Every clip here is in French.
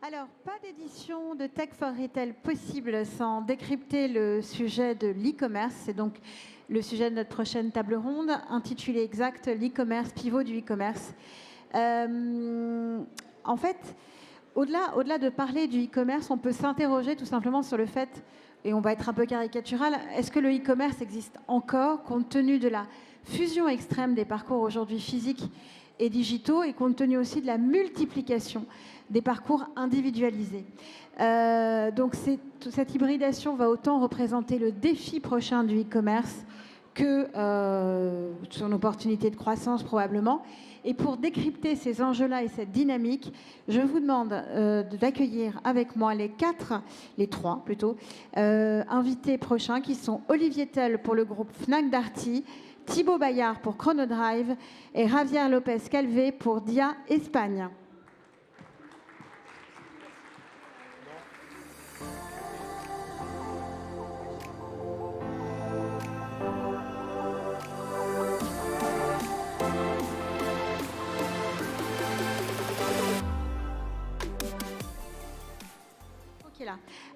Alors, pas d'édition de Tech for Retail possible sans décrypter le sujet de l'e-commerce. C'est donc le sujet de notre prochaine table ronde, intitulée exact l'e-commerce, pivot du e-commerce. En fait, au-delà de parler du e-commerce, on peut s'interroger tout simplement sur le fait, et on va être un peu caricatural, est-ce que le e-commerce existe encore compte tenu de la fusion extrême des parcours aujourd'hui physiques et digitaux et compte tenu aussi de la multiplication des parcours individualisés. Donc cette hybridation va autant représenter le défi prochain du e-commerce que son opportunité de croissance probablement. Et pour décrypter ces enjeux-là et cette dynamique, je vous demande d'accueillir avec moi les trois plutôt, invités prochains qui sont Olivier Tell pour le groupe Fnac Darty, Thibaut Bayard pour Chronodrive et Javier Lopez Calvé pour Dia Espagne.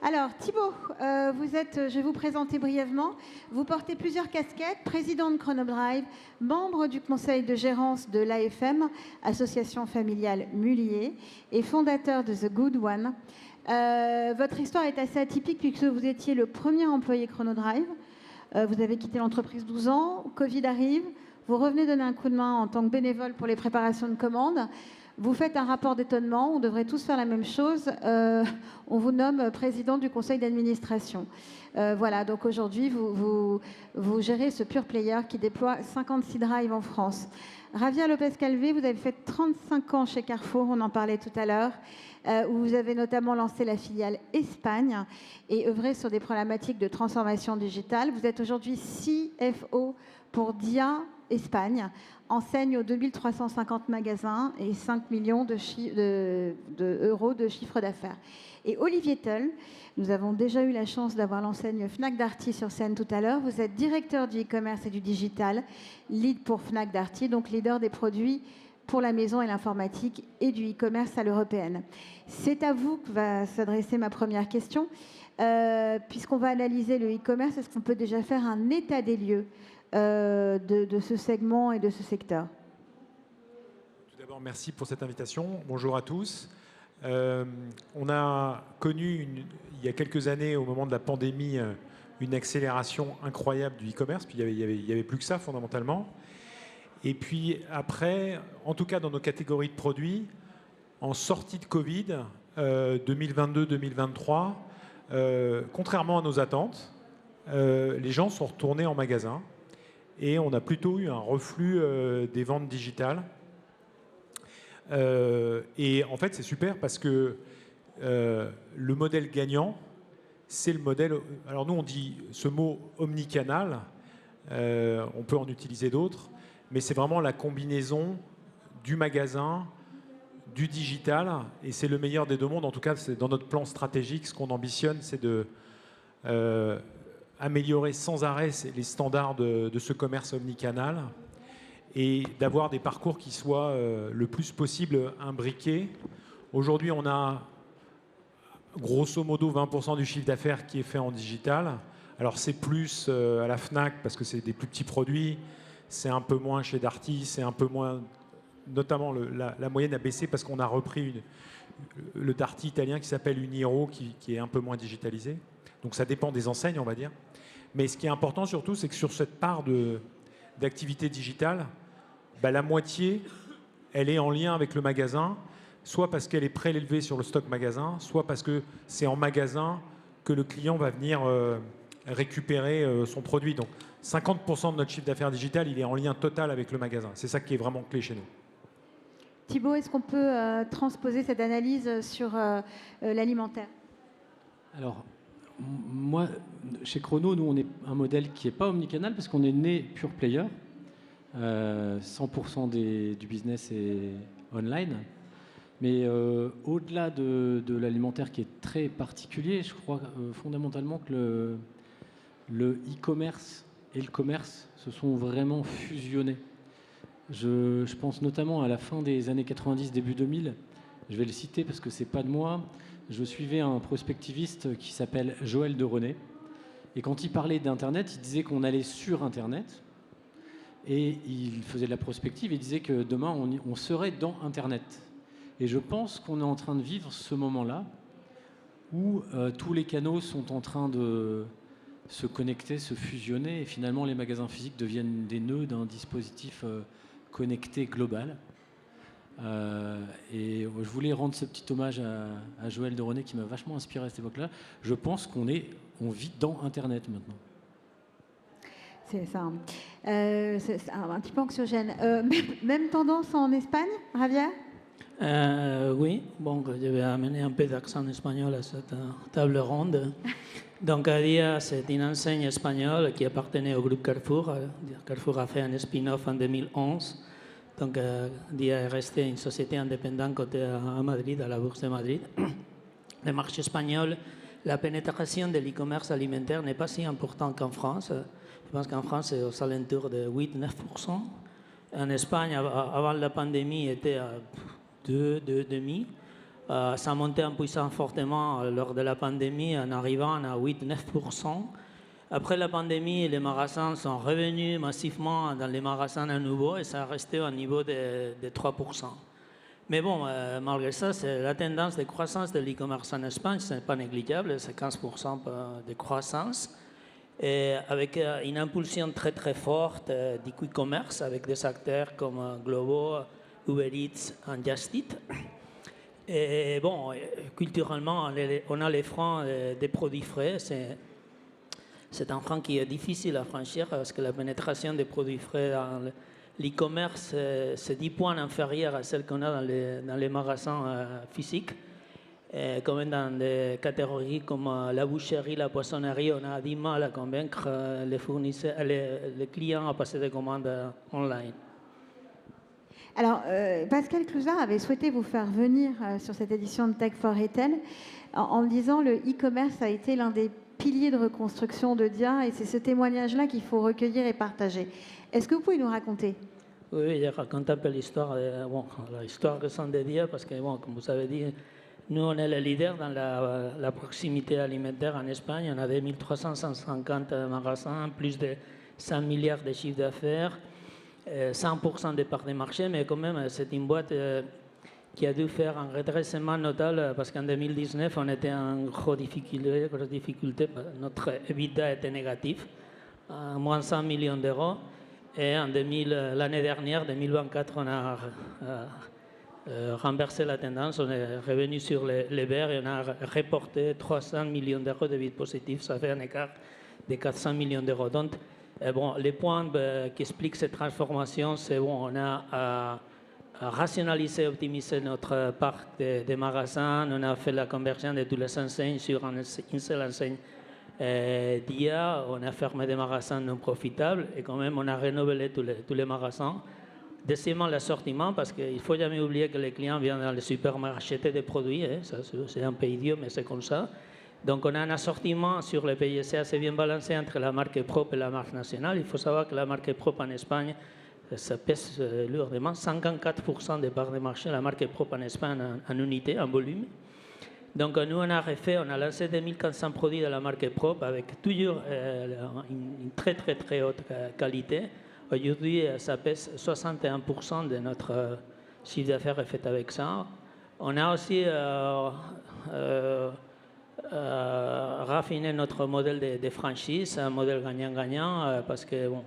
Alors Thibaut, je vais vous présenter brièvement. Vous portez plusieurs casquettes, président de Chronodrive, membre du conseil de gérance de l'AFM, Association familiale Mullier, et fondateur de The Good One. Votre histoire est assez atypique puisque vous étiez le premier employé Chronodrive. Vous avez quitté l'entreprise 12 ans, Covid arrive, vous revenez donner un coup de main en tant que bénévole pour les préparations de commandes. Vous faites un rapport d'étonnement, on devrait tous faire la même chose. On vous nomme président du conseil d'administration. Voilà, donc aujourd'hui, vous gérez ce pure player qui déploie 56 drives en France. Javier Lopez Calvé, vous avez fait 35 ans chez Carrefour, on en parlait tout à l'heure, où vous avez notamment lancé la filiale Espagne et œuvré sur des problématiques de transformation digitale. Vous êtes aujourd'hui CFO pour Dia Espagne, enseigne aux 2350 magasins et 5 millions d'euros de chiffre d'affaires. Et Olivier Tell, nous avons déjà eu la chance d'avoir l'enseigne Fnac Darty sur scène tout à l'heure. Vous êtes directeur du e-commerce et du digital, lead pour Fnac Darty, donc leader des produits pour la maison et l'informatique et du e-commerce à l'européenne. C'est à vous que va s'adresser ma première question. Puisqu'on va analyser le e-commerce, est-ce qu'on peut déjà faire un état des lieux de ce segment et de ce secteur? Tout d'abord, merci pour cette invitation. Bonjour à tous. On a connu, il y a quelques années, au moment de la pandémie, une accélération incroyable du e-commerce. Puis il y avait plus que ça, fondamentalement. Et puis après, en tout cas dans nos catégories de produits, en sortie de Covid, 2022-2023, contrairement à nos attentes, les gens sont retournés en magasin. Et on a plutôt eu un reflux des ventes digitales. Et en fait, c'est super parce que le modèle gagnant, c'est le modèle... Alors nous, on dit ce mot omnicanal, on peut en utiliser d'autres, mais c'est vraiment la combinaison du magasin, du digital, et c'est le meilleur des deux mondes. En tout cas, c'est dans notre plan stratégique, ce qu'on ambitionne, c'est de... améliorer sans arrêt les standards de ce commerce omnicanal et d'avoir des parcours qui soient le plus possible imbriqués. Aujourd'hui, on a grosso modo 20% du chiffre d'affaires qui est fait en digital. Alors c'est plus à la Fnac parce que c'est des plus petits produits, c'est un peu moins chez Darty, c'est un peu moins... Notamment la moyenne a baissé parce qu'on a repris le Darty italien qui s'appelle Uniro qui est un peu moins digitalisé. Donc ça dépend des enseignes, on va dire. Mais ce qui est important surtout, c'est que sur cette part d'activité digitale, la moitié, elle est en lien avec le magasin, soit parce qu'elle est prélevée sur le stock magasin, soit parce que c'est en magasin que le client va venir récupérer son produit. Donc 50% de notre chiffre d'affaires digital, il est en lien total avec le magasin. C'est ça qui est vraiment clé chez nous. Thibaut, est-ce qu'on peut transposer cette analyse sur l'alimentaire? Alors, moi, chez Chrono, nous, on est un modèle qui n'est pas omnicanal parce qu'on est né pure player. 100% du business est online. Mais au-delà de l'alimentaire qui est très particulier, je crois fondamentalement que le e-commerce et le commerce se sont vraiment fusionnés. Je pense notamment à la fin des années 90, début 2000, Je vais le citer parce que c'est pas de moi. Je suivais un prospectiviste qui s'appelle Joël de René. Et quand il parlait d'Internet, il disait qu'on allait sur Internet. Et il faisait de la prospective et disait que demain, on serait dans Internet. Et je pense qu'on est en train de vivre ce moment-là où tous les canaux sont en train de se connecter, se fusionner. Et finalement, les magasins physiques deviennent des nœuds d'un dispositif connecté global. Et je voulais rendre ce petit hommage à Joël de René qui m'a vachement inspiré à cette époque-là. Je pense qu'on vit dans Internet maintenant. C'est ça. C'est un petit peu anxiogène. Même tendance en Espagne, Javier? Oui, bon, je vais amener un peu d'accent espagnol à cette table ronde. Donc, Dia, c'est une enseigne espagnole qui appartenait au groupe Carrefour. Carrefour a fait un spin-off en 2011. Donc, Dia est restée une société indépendante cotée à Madrid, à la Bourse de Madrid. Le marché espagnol, la pénétration de l'e-commerce alimentaire n'est pas si importante qu'en France. Je pense qu'en France, c'est aux alentours de 8-9%. En Espagne, avant la pandémie, était à 2,5%. Ça a monté en puissance fortement lors de la pandémie en arrivant à 8-9%. Après la pandémie, les magasins sont revenus massivement dans les magasins à nouveau et ça a resté au niveau de 3%. Mais bon, malgré ça, c'est la tendance de croissance de l'e-commerce en Espagne, ce n'est pas négligeable, c'est 15% de croissance. Et avec une impulsion très très forte du quick commerce avec des acteurs comme Glovo, Uber Eats et Just Eat. Et bon, culturellement, on a les freins des produits frais. C'est un frein qui est difficile à franchir parce que la pénétration des produits frais dans l'e-commerce, c'est 10 points inférieur à celle qu'on a dans les magasins physiques. Et comme dans des catégories comme la boucherie, la poissonnerie, on a du mal à convaincre les fournisseurs, les clients à passer des commandes online. Alors, Pascal Clouzard avait souhaité vous faire venir sur cette édition de Tech for Retail en disant le e-commerce a été l'un des piliers de reconstruction de Dia et c'est ce témoignage-là qu'il faut recueillir et partager. Est-ce que vous pouvez nous raconter? Oui, je raconte un peu l'histoire, l'histoire récente de Dia parce que, bon, comme vous avez dit, nous, on est le leader dans la proximité alimentaire en Espagne. On a 2350 magasins, plus de 100 milliards de chiffres d'affaires, 100% de parts de marché, mais quand même, c'est une boîte qui a dû faire un redressement notable parce qu'en 2019, on était en grosse difficulté. Notre EBITDA était négatif, moins 100 millions d'euros. Et l'année dernière, 2024, on a renversé la tendance, on est revenu sur les verts et on a reporté 300 millions d'euros de vide positif. Ça fait un écart de 400 millions d'euros. Donc, bon, les points qui expliquent cette transformation, c'est bon, on a rationalisé, optimisé notre parc de magasins, on a fait la conversion de toutes les enseignes sur une seule enseigne Dia, on a fermé des magasins non profitables et quand même on a renouvelé tous les magasins. Deuxièmement, l'assortiment, parce qu'il ne faut jamais oublier que les clients viennent dans les supermarchés acheter des produits, hein, ça, c'est un peu idiot, mais c'est comme ça. Donc on a un assortiment sur le PSC assez bien balancé entre la marque propre et la marque nationale. Il faut savoir que la marque propre en Espagne, ça pèse lourdement, 54% des parts de marché, la marque propre en Espagne en unité, en volume. Donc nous, on a refait, on a lancé 2400 produits de la marque propre avec toujours une très très très haute qualité. Aujourd'hui, ça pèse 61% de notre chiffre d'affaires est fait avec ça. On a aussi raffiné notre modèle de franchise, un modèle gagnant-gagnant, parce que bon,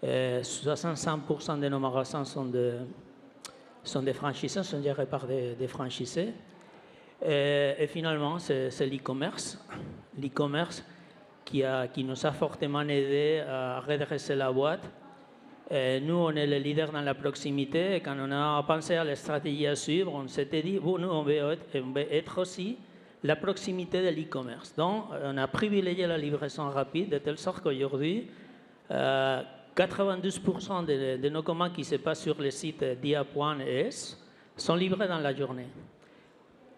65% de nos magasins sont des franchisés, sont gérés par des franchisés. Et finalement, c'est l'e-commerce. L'e-commerce qui nous a fortement aidé à redresser la boîte. Et nous, on est le leader dans la proximité. Et quand on a pensé à la stratégie à suivre, on s'était dit, bon, nous, on veut être aussi la proximité de l'e-commerce. Donc, on a privilégié la livraison rapide de telle sorte qu'aujourd'hui, 92% de nos commandes qui se passent sur le site dia.es sont livrées dans la journée.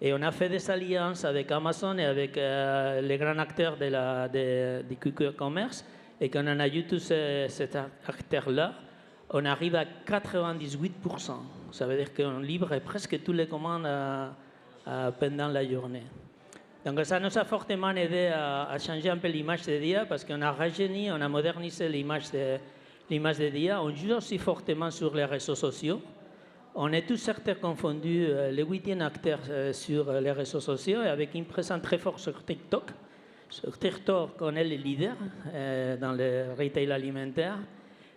Et on a fait des alliances avec Amazon et avec les grands acteurs du quick commerce. Et quand on a eu tous ces acteurs-là, on arrive à 98%. Ça veut dire qu'on livre presque toutes les commandes pendant la journée. Donc ça nous a fortement aidé à changer un peu l'image de DIA parce qu'on a rajeuni, on a modernisé l'image de DIA. On joue aussi fortement sur les réseaux sociaux. On est tous certains confondus, les 8e acteurs sur les réseaux sociaux et avec une présence très forte sur TikTok. Sur TikTok, on est le leader dans le retail alimentaire.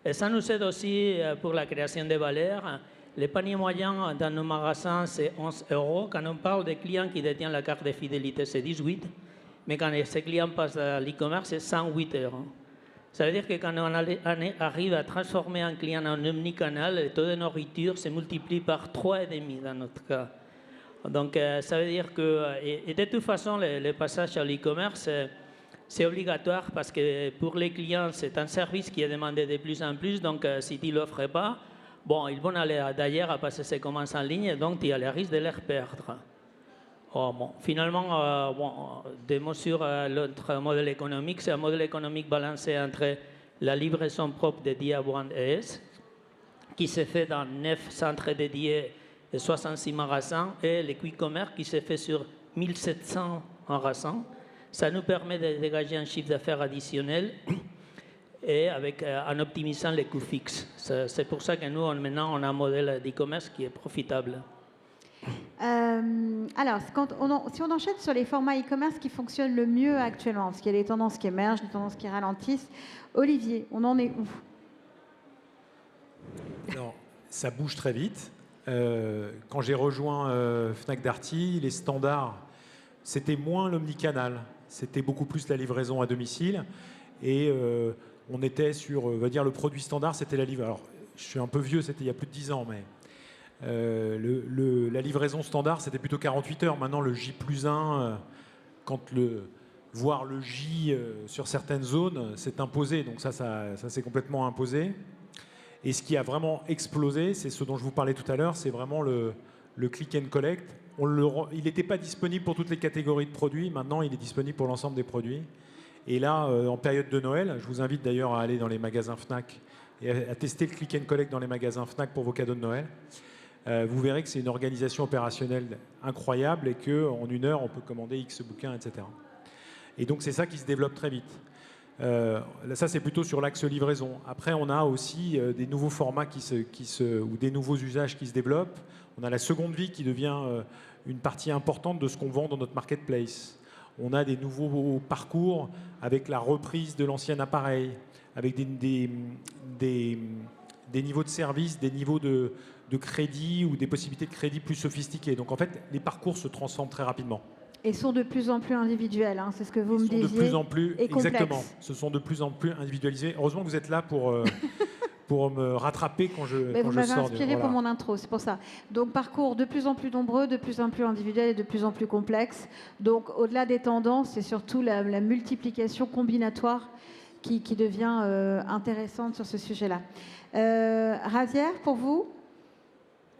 Et ça nous aide aussi pour la création de valeur. Le panier moyen dans nos magasins, c'est 11 €. Quand on parle des clients qui détiennent la carte de fidélité, c'est 18. Mais quand ces clients passent à l'e-commerce, c'est 108 €. Ça veut dire que quand on arrive à transformer un client en omnicanal, le taux de nourriture se multiplie par 3,5 dans notre cas. Donc ça veut dire que, et de toute façon, le passage à l'e-commerce, c'est obligatoire parce que pour les clients, c'est un service qui est demandé de plus en plus. Donc si tu ne l'offres pas, bon, ils vont aller d'ailleurs à passer ses commandes en ligne, donc tu as le risque de les perdre. Oh, bon, finalement, des mots sur notre modèle économique. C'est un modèle économique balancé entre la livraison propre de DIA Brand ES, qui se fait dans 9 centres dédiés et 66 magasins, et le quick commerce qui se fait sur 1700 magasins. Ça nous permet de dégager un chiffre d'affaires additionnel et en optimisant les coûts fixes. C'est pour ça que nous, maintenant, on a un modèle d'e-commerce qui est profitable. Alors, si on enchaîne sur les formats e-commerce qui fonctionnent le mieux actuellement, parce qu'il y a des tendances qui émergent, des tendances qui ralentissent, Olivier, on en est où? Alors, ça bouge très vite. Quand j'ai rejoint Fnac Darty, les standards, c'était moins l'omnicanal, c'était beaucoup plus la livraison à domicile. Et on était sur, on va dire, le produit standard, c'était la livraison. Alors, je suis un peu vieux, c'était il y a plus de 10 ans, mais la livraison standard, c'était plutôt 48 heures. Maintenant, le J+1, voir le J sur certaines zones, c'est imposé. Donc ça s'est complètement imposé. Et ce qui a vraiment explosé, c'est ce dont je vous parlais tout à l'heure, c'est vraiment le click and collect. Il n'était pas disponible pour toutes les catégories de produits. Maintenant, il est disponible pour l'ensemble des produits. Et là, en période de Noël, je vous invite d'ailleurs à aller dans les magasins Fnac et à tester le click and collect dans les magasins Fnac pour vos cadeaux de Noël. Vous verrez que c'est une organisation opérationnelle incroyable et qu'en 1 heure, on peut commander X bouquins, etc. Et donc, c'est ça qui se développe très vite. Ça, c'est plutôt sur l'axe livraison. Après, on a aussi des nouveaux formats ou des nouveaux usages qui se développent. On a la seconde vie qui devient une partie importante de ce qu'on vend dans notre marketplace. On a des nouveaux parcours avec la reprise de l'ancien appareil, avec des niveaux de service, des niveaux de crédit ou des possibilités de crédit plus sophistiquées. Donc en fait, les parcours se transforment très rapidement. Et sont de plus en plus individuels, hein, c'est ce que vous me disiez. De plus en plus, et exactement. Ce sont de plus en plus individualisés. Heureusement que vous êtes là pour me rattraper quand je sors. Vous m'avez inspiré pour mon intro, c'est pour ça. Donc parcours de plus en plus nombreux, de plus en plus individuels et de plus en plus complexes. Donc au-delà des tendances, c'est surtout la multiplication combinatoire qui devient intéressante sur ce sujet-là. Razière, pour vous,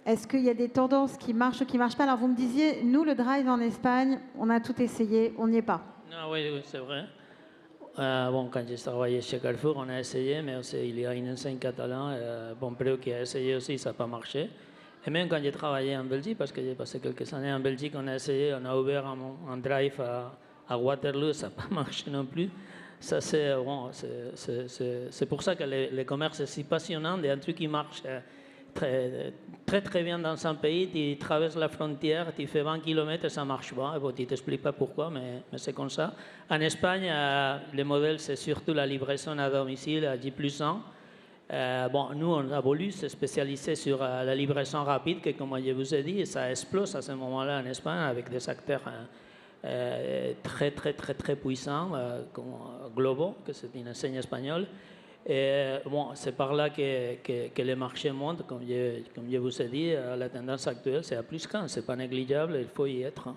est-ce qu'il y a des tendances qui marchent ou qui ne marchent pas? Alors vous me disiez, nous, le drive en Espagne, on a tout essayé, on n'y est pas. Ah, oui, c'est vrai. Bon, quand j'ai travaillé chez Carrefour, on a essayé, mais aussi, il y a une enseigne catalane, Bonpreu, qui a essayé aussi, ça n'a pas marché. Et même quand j'ai travaillé en Belgique, parce que j'ai passé quelques années en Belgique, on a essayé, on a ouvert un drive à Waterloo, ça n'a pas marché non plus. Ça, c'est pour ça que le commerce est si passionnant, il y a un truc qui marche très bien dans un pays, tu traverses la frontière, tu fais 20 km et ça ne marche pas. Bon, tu ne t'expliques pas pourquoi, mais c'est comme ça. En Espagne, le modèle, c'est surtout la livraison à domicile à J+1. Bon, nous, on a voulu se spécialiser sur la livraison rapide, que comme je vous ai dit, ça explose à ce moment-là en Espagne avec des acteurs très puissants, comme Globo, que c'est une enseigne espagnole. Et bon, c'est par là que le marché monte, comme je vous ai dit, la tendance actuelle, c'est à plus qu'un, c'est pas négligeable, il faut y être.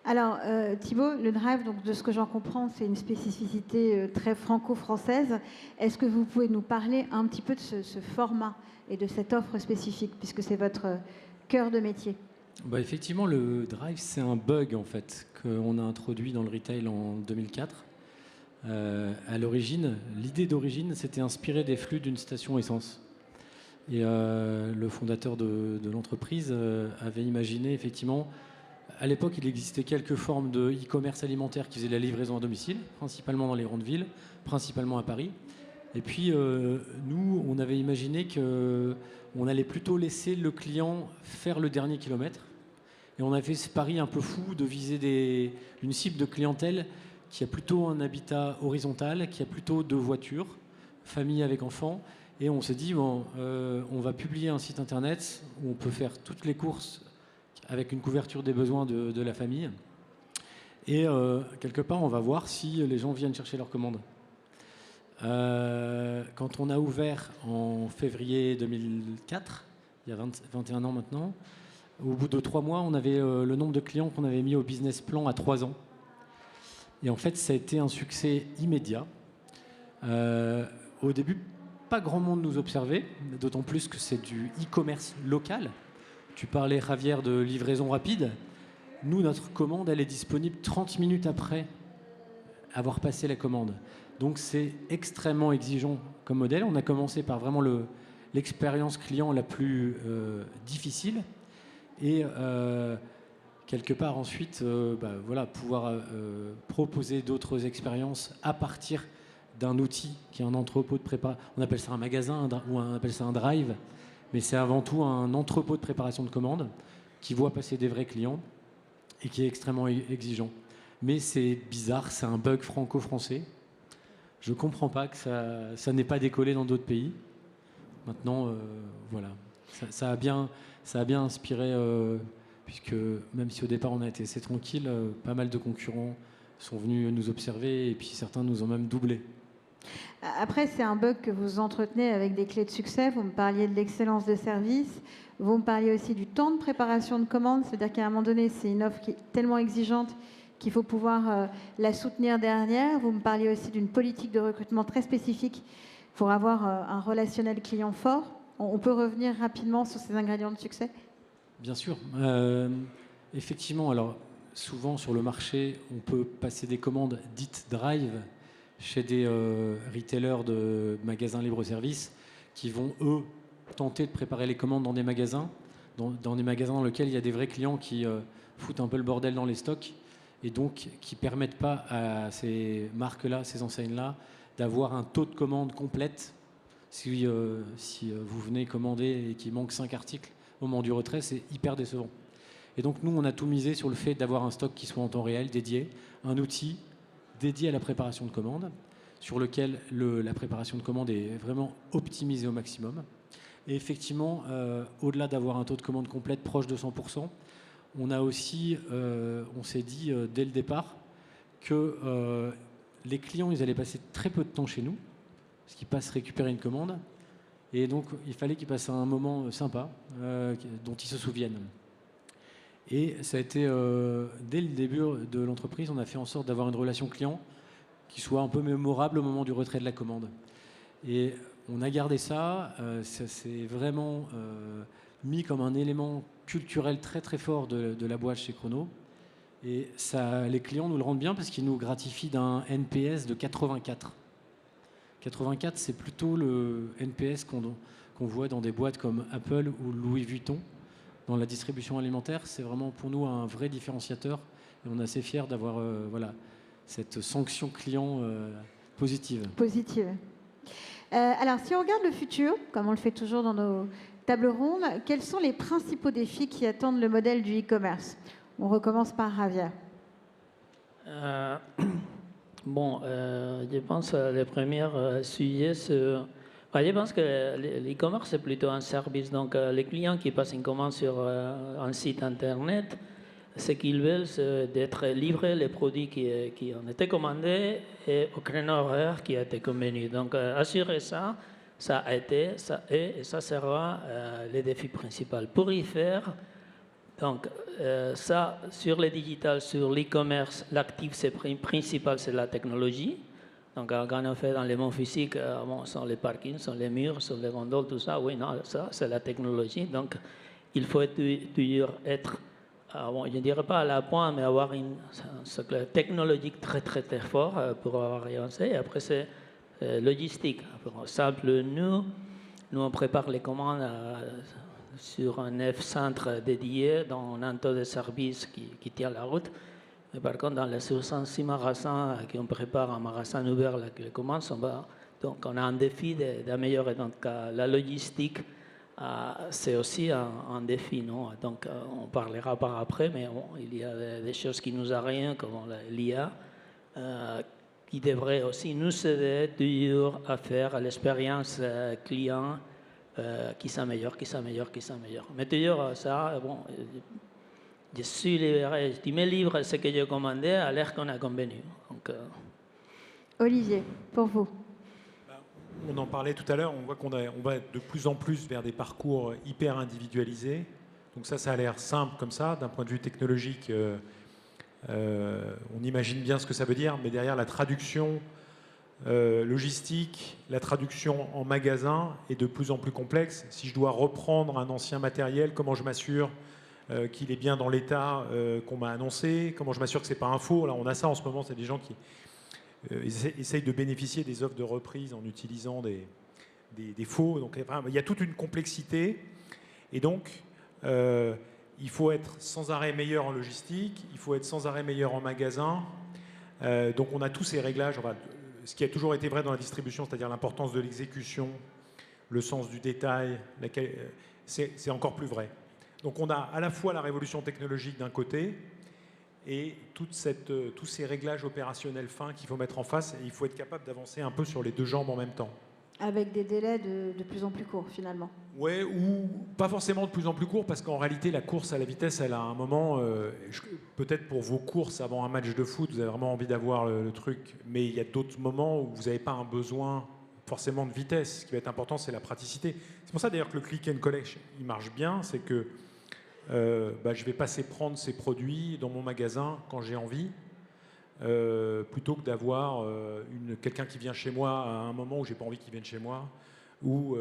Alors, Thibaut, le drive, donc, de ce que j'en comprends, c'est une spécificité très franco-française. Est-ce que vous pouvez nous parler un petit peu de ce format et de cette offre spécifique, puisque c'est votre cœur de métier? Bah, effectivement, le drive, c'est un bug en fait, qu'on a introduit dans le retail en 2004. À l'origine, l'idée d'origine, c'était inspiré des flux d'une station essence. Et le fondateur de l'entreprise avait imaginé effectivement, à l'époque il existait quelques formes de e-commerce alimentaire qui faisaient de la livraison à domicile, principalement dans les grandes villes, principalement à Paris. Et puis nous, on avait imaginé qu'on allait plutôt laisser le client faire le dernier kilomètre. Et on a fait ce pari un peu fou de viser une cible de clientèle qui a plutôt un habitat horizontal, qui a plutôt 2 voitures, famille avec enfants. Et on s'est dit, bon, on va publier un site internet où on peut faire toutes les courses avec une couverture des besoins de la famille. Et quelque part, on va voir si les gens viennent chercher leurs commandes. Quand on a ouvert en février 2004, il y a 21 ans maintenant, au bout de 3 mois, on avait le nombre de clients qu'on avait mis au business plan à 3 ans. Et en fait, ça a été un succès immédiat. Au début, pas grand monde nous observait, d'autant plus que c'est du e-commerce local. Tu parlais, Javier, de livraison rapide. Nous, notre commande, elle est disponible 30 minutes après avoir passé la commande. Donc, c'est extrêmement exigeant comme modèle. On a commencé par vraiment l'expérience client la plus difficile. Et quelque part, ensuite, pouvoir proposer d'autres expériences à partir d'un outil qui est un entrepôt de préparation. On appelle ça un magasin ou on appelle ça un drive, mais c'est avant tout un entrepôt de préparation de commandes qui voit passer des vrais clients et qui est extrêmement exigeant. Mais c'est bizarre, c'est un bug franco-français. Je ne comprends pas que ça n'ait pas décollé dans d'autres pays. Maintenant, voilà. Ça a bien inspiré, puisque même si au départ on a été assez tranquille, pas mal de concurrents sont venus nous observer et puis certains nous ont même doublés. Après, c'est un bug que vous entretenez avec des clés de succès. Vous me parliez de l'excellence de service. Vous me parliez aussi du temps de préparation de commande. C'est-à-dire qu'à un moment donné, c'est une offre qui est tellement exigeante qu'il faut pouvoir la soutenir derrière. Vous me parliez aussi d'une politique de recrutement très spécifique pour avoir un relationnel client fort. On peut revenir rapidement sur ces ingrédients de succès ? Bien sûr. Effectivement, alors souvent sur le marché, on peut passer des commandes dites drive chez des retailers de magasins libre-service qui vont, eux, tenter de préparer les commandes dans des magasins, dans des magasins dans lesquels il y a des vrais clients qui foutent un peu le bordel dans les stocks et donc qui ne permettent pas à ces marques-là, ces enseignes-là, d'avoir un taux de commande complète. Si vous venez commander et qu'il manque 5 articles au moment du retrait, c'est hyper décevant. Et donc nous, on a tout misé sur le fait d'avoir un stock qui soit en temps réel, dédié, un outil dédié à la préparation de commandes, sur lequel la préparation de commandes est vraiment optimisée au maximum. Et effectivement, au-delà d'avoir un taux de commande complète proche de 100%, on a aussi, on s'est dit dès le départ que les clients, ils allaient passer très peu de temps chez nous, parce qu'ils passent récupérer une commande, et donc il fallait qu'ils passent un moment sympa, dont ils se souviennent. Et ça a été, dès le début de l'entreprise, on a fait en sorte d'avoir une relation client qui soit un peu mémorable au moment du retrait de la commande. Et on a gardé ça, ça s'est vraiment mis comme un élément culturel très très fort de la boîte chez Chrono. Et ça, les clients nous le rendent bien parce qu'ils nous gratifient d'un NPS de 84. 84, c'est plutôt le NPS qu'on voit dans des boîtes comme Apple ou Louis Vuitton. Dans la distribution alimentaire, c'est vraiment pour nous un vrai différenciateur. Et on est assez fiers d'avoir cette sanction client positive. Positive. Alors, si on regarde le futur, comme on le fait toujours dans nos tables rondes, quels sont les principaux défis qui attendent le modèle du e-commerce ? On recommence par Javier. Je pense que le premier sujet, je pense que l'e-commerce, c'est plutôt un service. Donc, les clients qui passent une commande sur un site Internet, ce qu'ils veulent, c'est d'être livrés les produits qui ont été commandés et au créneau horaire qui a été convenu. Donc, assurer ça, ça a été, ça est et ça sera le défi principal. Pour y faire, donc, ça, sur le digital, sur l'e-commerce, l'actif principal, c'est la technologie. Donc, quand on fait dans les mondes physiques, sont les parkings, sont les murs, sont les gondoles, tout ça. Oui, non, ça, c'est la technologie. Donc, il faut toujours être, je ne dirais pas à la pointe, mais avoir une socle technologique très, très, très fort pour avoir avancé. Et après, c'est logistique. Par exemple, nous, Nous, on prépare les commandes sur un 9 centres dédiés dans un taux de service qui tient la route. Mais par contre, dans les 66 magasins qu'on prépare en magasin ouvert, les commandes sont bas. Donc, on a un défi d'améliorer. Donc, la logistique, c'est aussi un défi, non? Donc, on parlera par après, mais bon, il y a des choses qui nous arrivent, comme l'IA, qui devrait aussi nous aider toujours à faire l'expérience client qui s'améliore. Mais toujours ça, bon, je suis libéré, tu me livres ce que j'ai commandé à l'heure qu'on a convenu. Donc, Olivier, pour vous. On en parlait tout à l'heure, on voit qu'on va de plus en plus vers des parcours hyper individualisés. Donc ça a l'air simple comme ça, d'un point de vue technologique. On imagine bien ce que ça veut dire, mais derrière la traduction logistique, la traduction en magasin est de plus en plus complexe. Si je dois reprendre un ancien matériel, comment je m'assure qu'il est bien dans l'état qu'on m'a annoncé? Comment je m'assure que ce n'est pas un faux? Là, on a ça en ce moment, c'est des gens qui essayent de bénéficier des offres de reprise en utilisant des faux. Donc, il y a toute une complexité. Et donc, il faut être sans arrêt meilleur en logistique, il faut être sans arrêt meilleur en magasin. Donc on a tous ces réglages, ce qui a toujours été vrai dans la distribution, c'est-à-dire l'importance de l'exécution, le sens du détail, c'est encore plus vrai. Donc on a à la fois la révolution technologique d'un côté et tous ces réglages opérationnels fins qu'il faut mettre en face, et il faut être capable d'avancer un peu sur les deux jambes en même temps. Avec des délais de plus en plus courts, finalement. Ouais, ou pas forcément de plus en plus court, parce qu'en réalité, la course à la vitesse, elle a un moment, peut-être pour vos courses avant un match de foot, vous avez vraiment envie d'avoir le truc, mais il y a d'autres moments où vous n'avez pas un besoin forcément de vitesse. Ce qui va être important, c'est la praticité. C'est pour ça d'ailleurs que le click and collect, il marche bien, c'est que je vais passer prendre ces produits dans mon magasin quand j'ai envie, plutôt que d'avoir quelqu'un qui vient chez moi à un moment où j'ai pas envie qu'il vienne chez moi, ou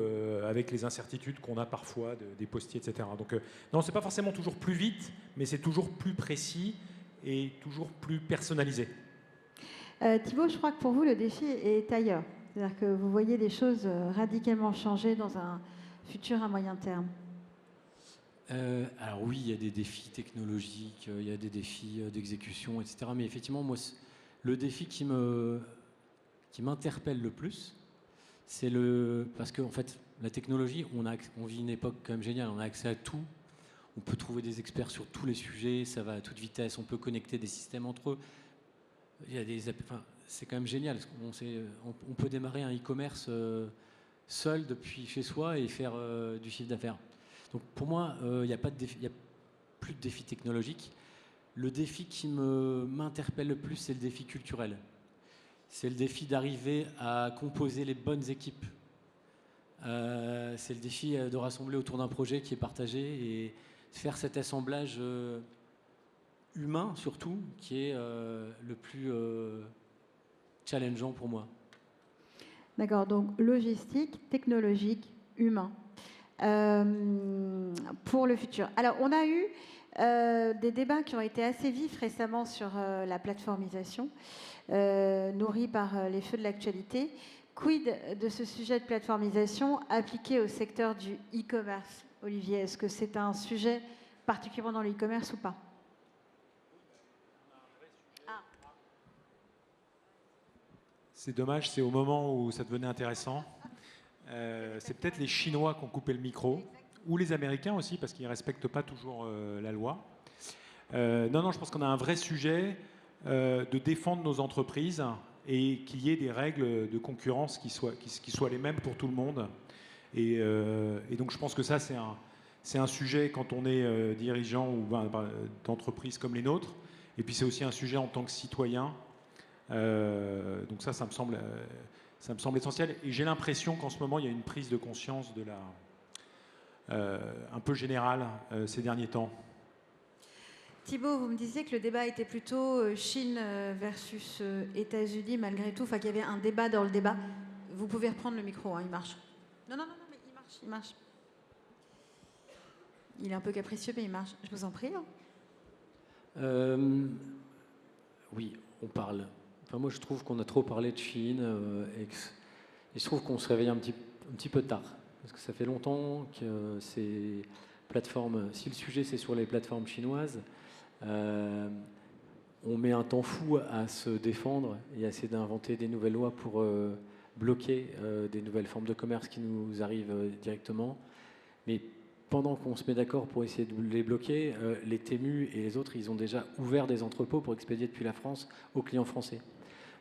avec les incertitudes qu'on a parfois des postiers, etc. Donc non, c'est pas forcément toujours plus vite, mais c'est toujours plus précis et toujours plus personnalisé. Thibaut, je crois que pour vous, le défi est ailleurs. C'est-à-dire que vous voyez des choses radicalement changer dans un futur à moyen terme. Alors oui, il y a des défis technologiques, il y a des défis d'exécution, etc. Mais effectivement, moi, le défi qui m'interpelle le plus, c'est parce qu'en fait, la technologie, on vit une époque quand même géniale, on a accès à tout, on peut trouver des experts sur tous les sujets, ça va à toute vitesse, on peut connecter des systèmes entre eux. C'est quand même génial, on peut démarrer un e-commerce seul depuis chez soi et faire du chiffre d'affaires. Donc pour moi, il n'y a plus de défi technologique. Le défi qui m'interpelle le plus, c'est le défi culturel. C'est le défi d'arriver à composer les bonnes équipes. C'est le défi de rassembler autour d'un projet qui est partagé et faire cet assemblage humain, surtout, qui est le plus challengeant pour moi. D'accord, donc logistique, technologique, humain. Pour le futur. Alors, on a eu des débats qui ont été assez vifs récemment sur la plateformisation, nourris par les feux de l'actualité. Quid de ce sujet de plateformisation appliqué au secteur du e-commerce? Olivier, est-ce que c'est un sujet particulièrement dans le e-commerce ou pas? C'est dommage, c'est au moment où ça devenait intéressant. C'est peut-être les Chinois qui ont coupé le micro, ou les Américains aussi, parce qu'ils ne respectent pas toujours la loi. Non, je pense qu'on a un vrai sujet de défendre nos entreprises et qu'il y ait des règles de concurrence qui soient les mêmes pour tout le monde. Et donc je pense que ça, c'est un sujet quand on est dirigeant ou d'entreprises comme les nôtres. Et puis c'est aussi un sujet en tant que citoyen. Donc ça me semble essentiel. Et j'ai l'impression qu'en ce moment, il y a une prise de conscience un peu générale ces derniers temps. Thibaut, vous me disiez que le débat était plutôt Chine versus États-Unis, malgré tout. Enfin, qu'il y avait un débat dans le débat. Vous pouvez reprendre le micro, hein, il marche. Non, mais il marche. Il est un peu capricieux, mais il marche. Je vous en prie. Hein. Oui, on parle. Enfin, moi, je trouve qu'on a trop parlé de Chine et je trouve qu'on se réveille un petit peu tard. parce que ça fait longtemps que ces plateformes, si le sujet c'est sur les plateformes chinoises, on met un temps fou à se défendre et à essayer d'inventer des nouvelles lois pour bloquer des nouvelles formes de commerce qui nous arrivent directement. Mais pendant qu'on se met d'accord pour essayer de les bloquer, les Temu et les autres, ils ont déjà ouvert des entrepôts pour expédier depuis la France aux clients français.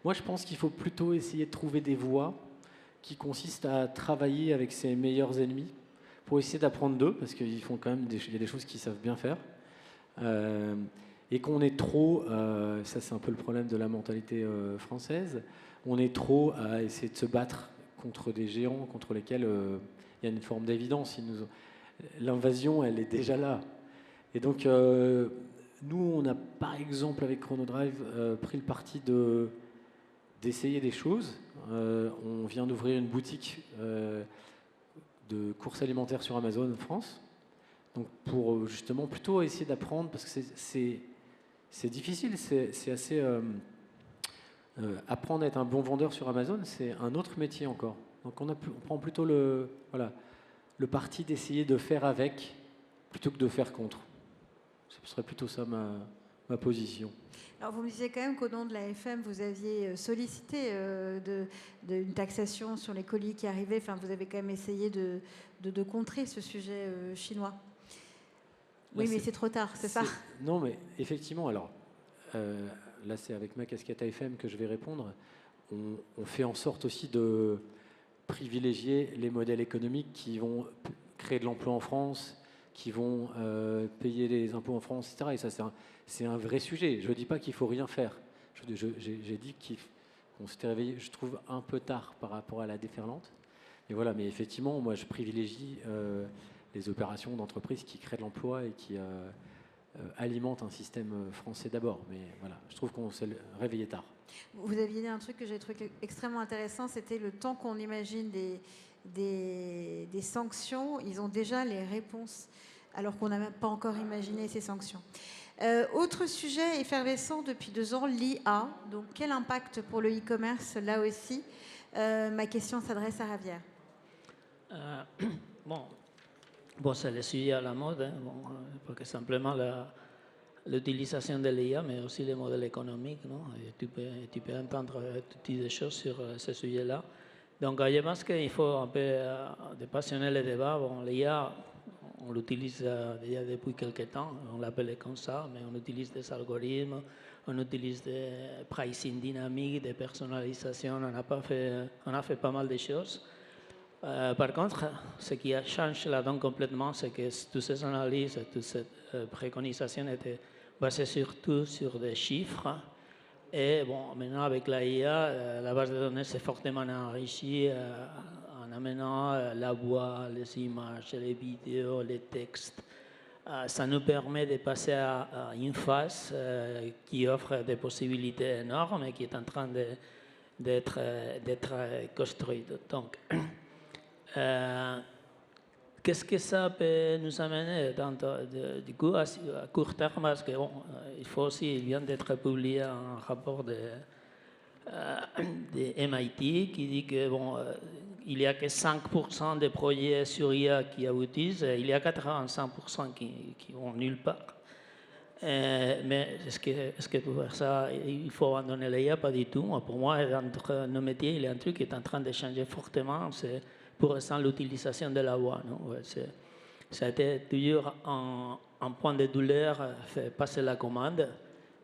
Moi, je pense qu'il faut plutôt essayer de trouver des voies qui consistent à travailler avec ses meilleurs ennemis pour essayer d'apprendre d'eux, parce qu'ils font quand même il y a des choses qu'ils savent bien faire. Et qu'on est trop, ça c'est un peu le problème de la mentalité française, on est trop à essayer de se battre contre des géants contre lesquels il y a une forme d'évidence. L'invasion, elle est déjà là. Et donc, nous, on a par exemple avec Chronodrive pris le parti d'essayer des choses. On vient d'ouvrir une boutique de courses alimentaires sur Amazon France. Donc pour justement plutôt essayer d'apprendre, parce que c'est difficile, c'est assez... apprendre à être un bon vendeur sur Amazon, c'est un autre métier encore. Donc on prend plutôt le parti d'essayer de faire avec plutôt que de faire contre. Ce serait plutôt ça ma position. Alors vous me disiez quand même qu'au nom de la FM, vous aviez sollicité une taxation sur les colis qui arrivaient. Enfin, vous avez quand même essayé de contrer ce sujet chinois. Oui, mais c'est trop tard, c'est ça? Non, mais effectivement, alors, là c'est avec ma casquette AFM que je vais répondre. On fait en sorte aussi de privilégier les modèles économiques qui vont créer de l'emploi en France, qui vont payer les impôts en France, etc. Et ça, c'est un vrai sujet. Je ne dis pas qu'il ne faut rien faire. J'ai dit qu'on s'était réveillé, je trouve, un peu tard par rapport à la déferlante. Et voilà, mais effectivement, moi, je privilégie les opérations d'entreprise qui créent de l'emploi et qui alimentent un système français d'abord. Mais voilà, je trouve qu'on s'est réveillé tard. Vous aviez dit un truc que j'ai trouvé extrêmement intéressant, c'était le temps qu'on imagine des sanctions, ils ont déjà les réponses, alors qu'on n'a même pas encore imaginé ces sanctions. Autre sujet effervescent depuis 2 ans, l'IA. Donc, quel impact pour le e-commerce là aussi? Ma question s'adresse à Javier. Bon, c'est le sujet à la mode, hein, parce que simplement l'utilisation de l'IA, mais aussi les modèles économiques, non? Et tu peux entendre toutes les choses sur ce sujet-là. Donc, je pense qu'il faut un peu dépassionner le débat. Bon, l'IA, on l'utilise déjà depuis quelques temps, on l'appelle comme ça, mais on utilise des algorithmes, on utilise des pricing dynamiques, des personnalisations, on a fait pas mal de choses. Par contre, ce qui a changé là-dedans complètement, c'est que toutes ces analyses, toutes ces préconisations étaient basées surtout sur des chiffres. Et bon, maintenant avec la IA, la base de données s'est fortement enrichie en amenant la voix, les images, les vidéos, les textes. Ça nous permet de passer à une phase qui offre des possibilités énormes et qui est en train d'être construite. Donc, qu'est-ce que ça peut nous amener du coup à court terme? Parce que bon, il faut aussi, il vient d'être publié un rapport de MIT qui dit que bon, il n'y a que 5% des projets sur IA qui aboutissent, il y a 85% qui vont nulle part. Mais est-ce que pour faire ça, il faut abandonner l'IA? Pas du tout. Pour moi, dans nos métiers, il y a un truc qui est en train de changer fortement. C'est pour l'instant l'utilisation de la voix. Non? Ça a été toujours un point de douleur, fait passer la commande.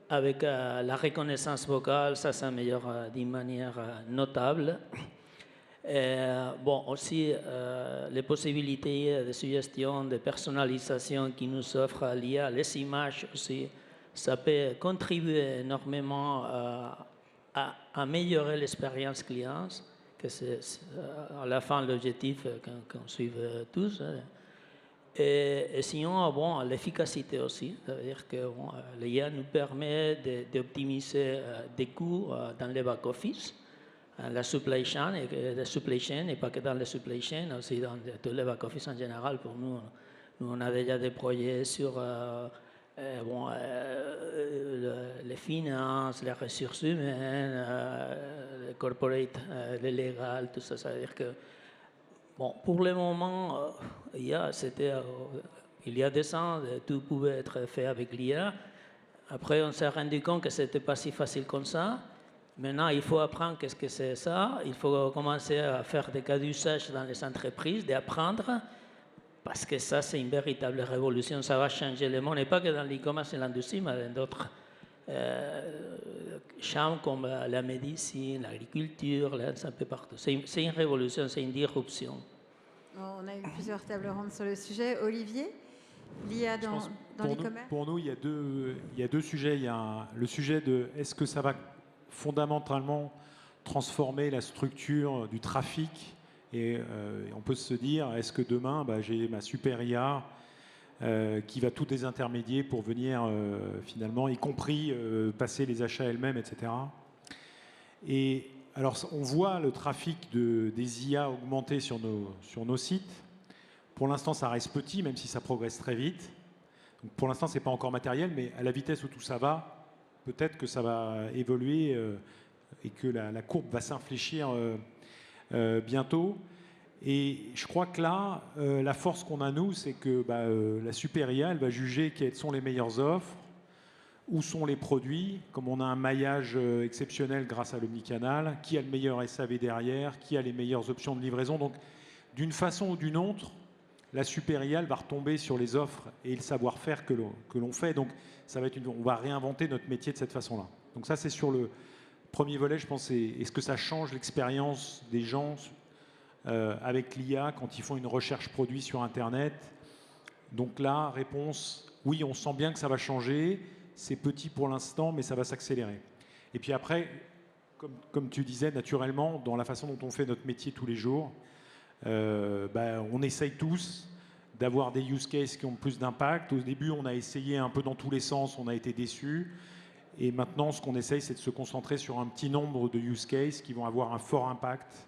Avec la reconnaissance vocale, ça s'améliore d'une manière notable. Bon, aussi, les possibilités de suggestion, de personnalisation qui nous offre l'IA, les images aussi, ça peut contribuer énormément à améliorer l'expérience client, que c'est à la fin l'objectif qu'on suive tous. Et sinon, bon, l'efficacité aussi, c'est-à-dire que bon, l'IA nous permet d'optimiser des coûts dans les back-office, la supply chain, et pas que dans la supply chain, aussi dans tous les back-office en général. Pour nous, on a déjà des projets sur les finances, les ressources humaines, le corporate, le légal, tout ça. C'est-à-dire que Bon, pour le moment, il y a 2 ans, tout pouvait être fait avec l'IA. Après, on s'est rendu compte que ce n'était pas si facile comme ça. Maintenant, il faut apprendre qu'est-ce que c'est ça. Il faut commencer à faire des cas d'usage dans les entreprises, d'apprendre, parce que ça, c'est une véritable révolution. Ça va changer le monde, et pas que dans l'e-commerce et l'industrie, mais dans d'autres champs comme la médecine, l'agriculture, un peu partout. C'est une révolution, c'est une disruption. On a eu plusieurs tables rondes sur le sujet. Olivier, l'IA dans l'e-commerce? Pour nous, il y a deux sujets. Il y a le sujet de est-ce que ça va fondamentalement transformer la structure du trafic, et on peut se dire, est-ce que demain, j'ai ma super IA qui va tout désintermédier pour venir finalement, y compris passer les achats elles-mêmes, etc. Et alors, on voit le trafic des IA augmenter sur nos sites. Pour l'instant, ça reste petit, même si ça progresse très vite. Donc, pour l'instant, ce n'est pas encore matériel, mais à la vitesse où tout ça va, peut-être que ça va évoluer et que la courbe va s'infléchir bientôt. Et je crois que là, la force qu'on a, nous, c'est que la super IA, elle va juger quelles sont les meilleures offres, où sont les produits, comme on a un maillage exceptionnel grâce à l'omnicanal, qui a le meilleur SAV derrière, qui a les meilleures options de livraison. Donc, d'une façon ou d'une autre, la super IA va retomber sur les offres et le savoir-faire que l'on fait. Donc, ça va être on va réinventer notre métier de cette façon-là. Donc ça, c'est sur le premier volet, je pense. Est-ce que ça change l'expérience des gens avec l'IA quand ils font une recherche produit sur Internet? Donc là, réponse, oui, on sent bien que ça va changer. C'est petit pour l'instant, mais ça va s'accélérer. Et puis après, comme tu disais, naturellement, dans la façon dont on fait notre métier tous les jours, on essaye tous d'avoir des use cases qui ont plus d'impact. Au début, on a essayé un peu dans tous les sens, on a été déçus. Et maintenant, ce qu'on essaye, c'est de se concentrer sur un petit nombre de use cases qui vont avoir un fort impact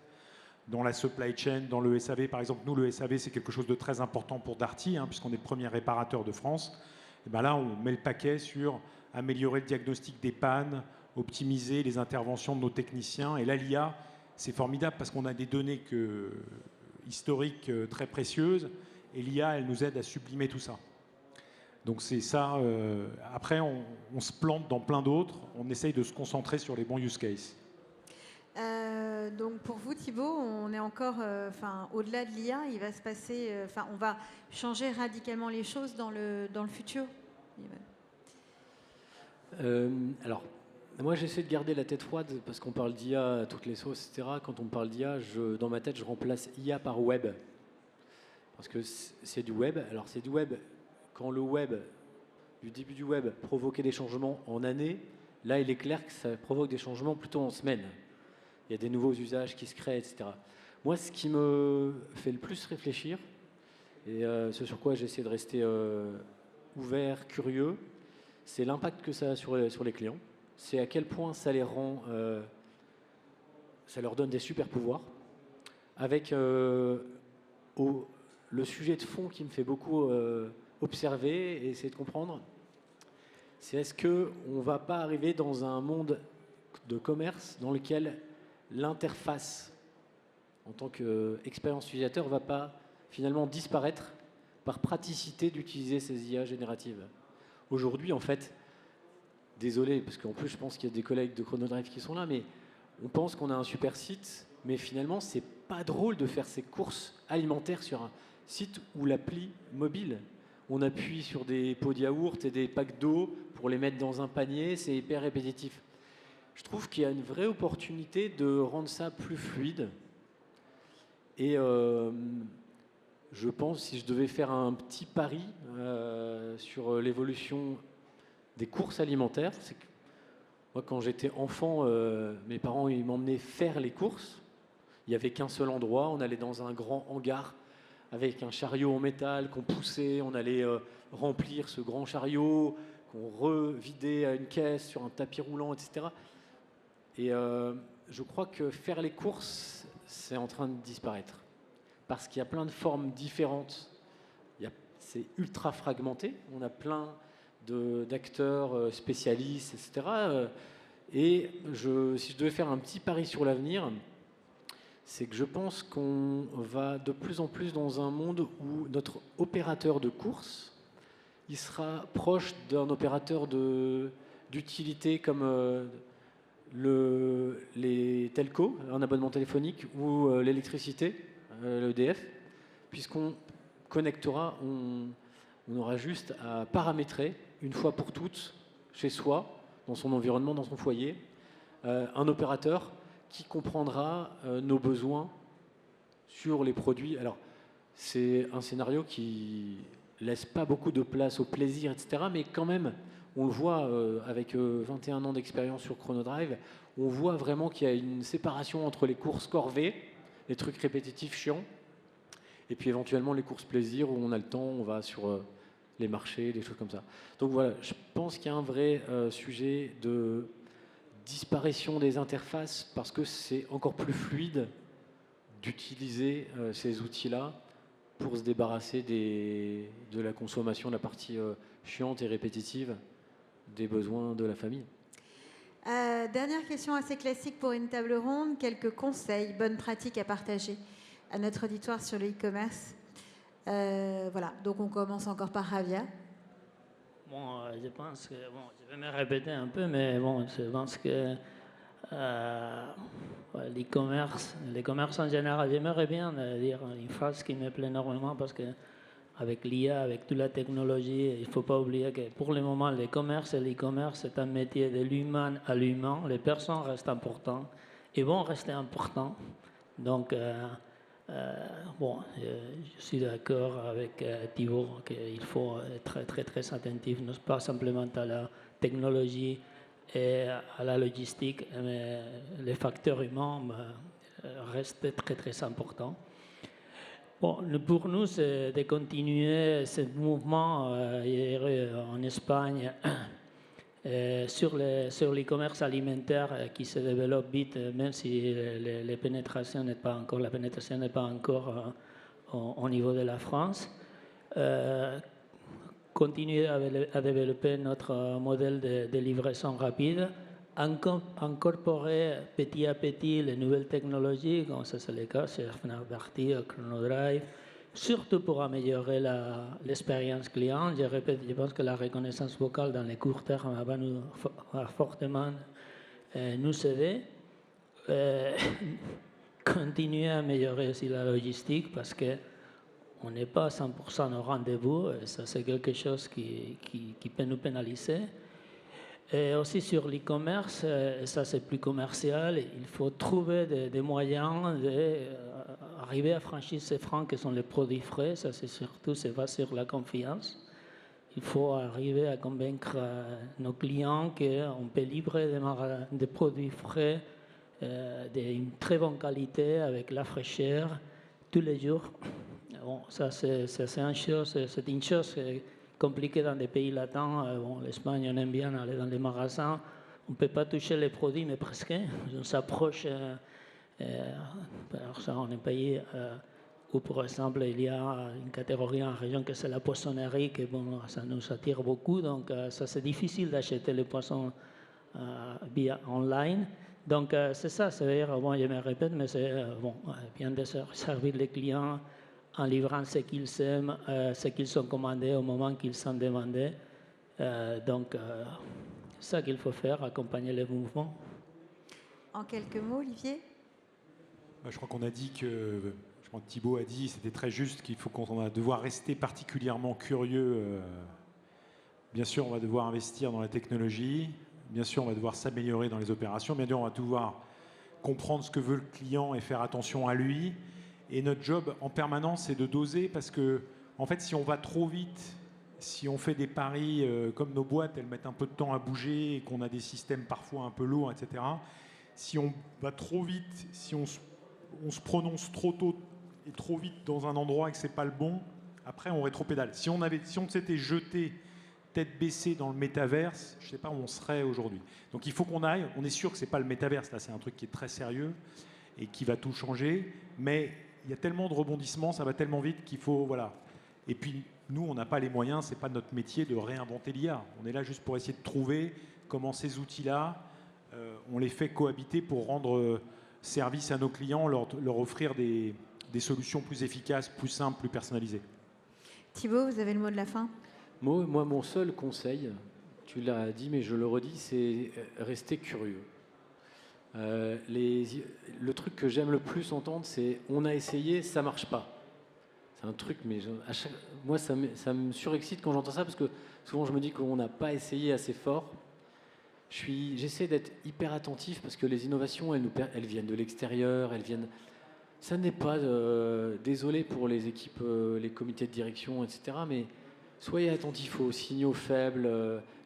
dans la supply chain, dans le SAV. Par exemple, nous, le SAV, c'est quelque chose de très important pour Darty, puisqu'on est le premier réparateur de France. Et là, on met le paquet sur améliorer le diagnostic des pannes, optimiser les interventions de nos techniciens. Et là, l'IA, c'est formidable parce qu'on a des données historiques très précieuses. Et l'IA, elle nous aide à sublimer tout ça. Donc c'est ça. Après, on se plante dans plein d'autres. On essaye de se concentrer sur les bons use cases. Donc pour vous, Thibaut, on est encore, au-delà de l'IA, il va se passer, on va changer radicalement les choses dans le futur. Alors, moi j'essaie de garder la tête froide parce qu'on parle d'IA à toutes les sauces, etc. Quand on parle d'IA, dans ma tête, je remplace IA par web. Parce que c'est du web. Alors c'est du web, quand le web, du début du web, provoquait des changements en années, là il est clair que ça provoque des changements plutôt en semaines. Il y a des nouveaux usages qui se créent, etc. Moi, ce qui me fait le plus réfléchir, et ce sur quoi j'essaie de rester ouvert, curieux, c'est l'impact que ça a sur les clients. C'est à quel point ça les rend, ça leur donne des super pouvoirs. Avec le sujet de fond qui me fait beaucoup observer et essayer de comprendre, c'est est-ce qu'on ne va pas arriver dans un monde de commerce dans lequel l'interface en tant qu'expérience utilisateur ne va pas finalement disparaître par praticité d'utiliser ces IA génératives. Aujourd'hui, en fait, désolé, parce qu'en plus je pense qu'il y a des collègues de Chronodrive qui sont là, mais on pense qu'on a un super site, mais finalement c'est pas drôle de faire ses courses alimentaires sur un site ou l'appli mobile. On appuie sur des pots de yaourt et des packs d'eau pour les mettre dans un panier, c'est hyper répétitif. Je trouve qu'il y a une vraie opportunité de rendre ça plus fluide. Et je pense, si je devais faire un petit pari sur l'évolution des courses alimentaires, c'est que moi, quand j'étais enfant, mes parents ils m'emmenaient faire les courses. Il n'y avait qu'un seul endroit. On allait dans un grand hangar avec un chariot en métal qu'on poussait. On allait remplir ce grand chariot qu'on revidait à une caisse sur un tapis roulant, etc. Et je crois que faire les courses, c'est en train de disparaître. Parce qu'il y a plein de formes différentes. C'est ultra fragmenté. On a plein d'acteurs spécialistes, etc. Et si je devais faire un petit pari sur l'avenir, c'est que je pense qu'on va de plus en plus dans un monde où notre opérateur de course, il sera proche d'un opérateur d'utilité comme les telcos, un abonnement téléphonique, ou l'électricité, l'EDF, puisqu'on connectera, on aura juste à paramétrer une fois pour toutes chez soi, dans son environnement, dans son foyer, un opérateur qui comprendra nos besoins sur les produits. Alors, c'est un scénario qui laisse pas beaucoup de place au plaisir, etc. Mais quand même, on le voit avec 21 ans d'expérience sur Chrono Drive, on voit vraiment qu'il y a une séparation entre les courses corvées, les trucs répétitifs chiants, et puis éventuellement les courses plaisir où on a le temps, on va sur les marchés, des choses comme ça. Donc voilà, je pense qu'il y a un vrai sujet de disparition des interfaces parce que c'est encore plus fluide d'utiliser ces outils-là pour se débarrasser de la consommation, de la partie chiante et répétitive des besoins de la famille. Dernière question assez classique pour une table ronde. Quelques conseils, bonnes pratiques à partager à notre auditoire sur le e-commerce. Voilà, donc on commence encore par Javier. Bon, je pense que, bon, je vais me répéter un peu, mais bon, je pense que l'e-commerce en général, j'aimerais bien dire une phrase qui me plaît énormément parce que avec l'IA, avec toute la technologie, il ne faut pas oublier que pour le moment, l'e-commerce, c'est un métier de l'humain à l'humain. Les personnes restent importantes et vont rester importantes. Donc, bon, je suis d'accord avec Thibaut qu'il faut être très, très attentif, non pas simplement à la technologie et à la logistique, mais les facteurs humains restent très, très importants. Bon, pour nous, c'est de continuer ce mouvement en Espagne sur l'e-commerce alimentaire qui se développe vite, même si la pénétration n'est pas encore au niveau de la France. Continuer à développer notre modèle de livraison rapide, incorporer petit à petit les nouvelles technologies, comme ça c'est le cas chez Fnac Darty, Chrono Drive, surtout pour améliorer l'expérience client. Je répète, je pense que la reconnaissance vocale dans les courts termes va fortement nous aider. Continuer à améliorer aussi la logistique parce que on n'est pas à 100% au rendez-vous, et ça c'est quelque chose qui peut nous pénaliser. Et aussi sur l'e-commerce, ça c'est plus commercial, il faut trouver des moyens d'arriver à franchir ces freins qui sont les produits frais, ça c'est surtout, c'est va sur la confiance. Il faut arriver à convaincre nos clients qu'on peut livrer des produits frais d'une très bonne qualité avec la fraîcheur tous les jours. Bon, ça c'est une chose compliquée dans des pays latins. Bon, l'Espagne, on aime bien aller dans les magasins. On ne peut pas toucher les produits, mais presque. On s'approche. Alors ça, on est pays où, par exemple, il y a une catégorie en région que c'est la poissonnerie, que bon, ça nous attire beaucoup. Donc, ça c'est difficile d'acheter les poissons via online. Donc, c'est ça. C'est-à-dire, bon, je me répète, mais c'est bon, bien de servir les clients en livrant ce qu'ils aiment, ce qu'ils ont commandé au moment qu'ils sont demandés. Donc, c'est ça qu'il faut faire, accompagner les mouvements. En quelques mots, Olivier ? Je crois qu'on a dit que, je crois que Thibaut a dit, c'était très juste, qu'il faut qu'on va devoir rester particulièrement curieux. Bien sûr, on va devoir investir dans la technologie. Bien sûr, on va devoir s'améliorer dans les opérations. Bien sûr, on va devoir comprendre ce que veut le client et faire attention à lui. Et notre job en permanence, c'est de doser parce que, en fait, si on va trop vite, si on fait des paris comme nos boîtes, elles mettent un peu de temps à bouger et qu'on a des systèmes parfois un peu lourds, etc. Si on va trop vite, si on se prononce trop tôt et trop vite dans un endroit et que c'est pas le bon, après on rétropédale. Si on s'était jeté tête baissée dans le métaverse, je sais pas où on serait aujourd'hui. Donc il faut qu'on aille. On est sûr que c'est pas le métaverse, là, c'est un truc qui est très sérieux et qui va tout changer, mais il y a tellement de rebondissements, ça va tellement vite qu'il faut, voilà. Et puis, nous, on n'a pas les moyens, c'est pas notre métier de réinventer l'IA. On est là juste pour essayer de trouver comment ces outils-là, on les fait cohabiter pour rendre service à nos clients, leur offrir des solutions plus efficaces, plus simples, plus personnalisées. Thibaut, vous avez le mot de la fin? Moi, mon seul conseil, tu l'as dit, mais je le redis, c'est rester curieux. Le truc que j'aime le plus entendre, c'est « on a essayé, ça marche pas ». C'est un truc, mais moi, ça me surexcite quand j'entends ça, parce que souvent, je me dis qu'on n'a pas essayé assez fort. J'essaie d'être hyper attentif, parce que les innovations, elles viennent de l'extérieur, ça n'est pas... désolé pour les équipes, les comités de direction, etc., mais soyez attentifs aux signaux faibles.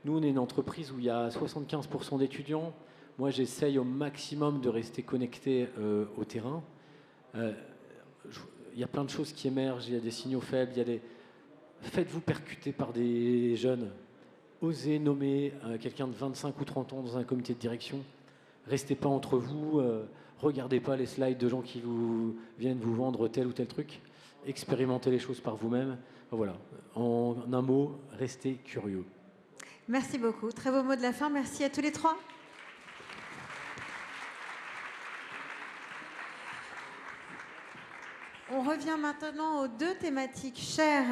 Nous, on est une entreprise où il y a 75% d'étudiants. Moi, j'essaye au maximum de rester connecté au terrain. Il y a plein de choses qui émergent, il y a des signaux faibles, faites-vous percuter par des jeunes. Osez nommer quelqu'un de 25 ou 30 ans dans un comité de direction. Restez pas entre vous, regardez pas les slides de gens qui viennent vous vendre tel ou tel truc. Expérimentez les choses par vous-même. Voilà, en un mot, restez curieux. Merci beaucoup. Très beau mot de la fin. Merci à tous les trois. On revient maintenant aux deux thématiques chères